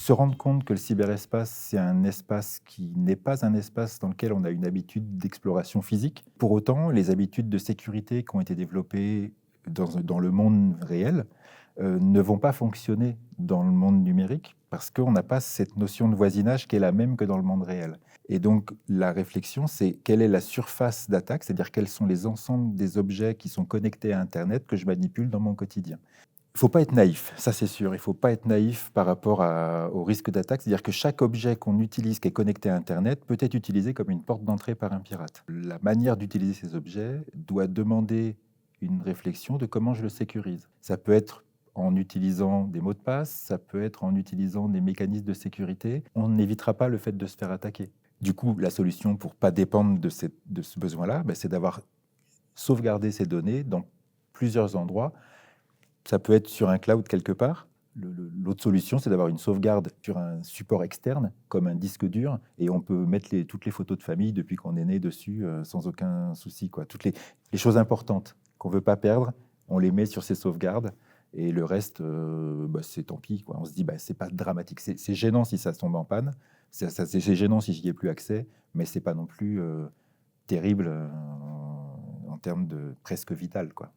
se rendre compte que le cyberespace, c'est un espace qui n'est pas un espace dans lequel on a une habitude d'exploration physique. Pour autant, les habitudes de sécurité qui ont été développées dans le monde réel ne vont pas fonctionner dans le monde numérique parce qu'on n'a pas cette notion de voisinage qui est la même que dans le monde réel. Et donc, la réflexion, c'est quelle est la surface d'attaque, c'est-à-dire quels sont les ensembles des objets qui sont connectés à Internet que je manipule dans mon quotidien. Il ne faut pas être naïf, ça c'est sûr. Il ne faut pas être naïf par rapport au risque d'attaque. C'est-à-dire que chaque objet qu'on utilise qui est connecté à Internet peut être utilisé comme une porte d'entrée par un pirate. La manière d'utiliser ces objets doit demander une réflexion de comment je le sécurise. Ça peut être en utilisant des mots de passe, ça peut être en utilisant des mécanismes de sécurité. On n'évitera pas le fait de se faire attaquer. Du coup, la solution pour ne pas dépendre de ce besoin-là, c'est d'avoir sauvegardé ces données dans plusieurs endroits. Ça peut être sur un cloud quelque part. L'autre solution, c'est d'avoir une sauvegarde sur un support externe, comme un disque dur, et on peut mettre toutes les photos de famille depuis qu'on est né dessus sans aucun souci, quoi. Toutes les choses importantes qu'on ne veut pas perdre, on les met sur ces sauvegardes, et le reste, c'est tant pis, quoi. On se dit, c'est pas dramatique. C'est gênant si ça tombe en panne, c'est gênant si j'y ai plus accès, mais c'est pas non plus terrible en termes de presque vital, quoi.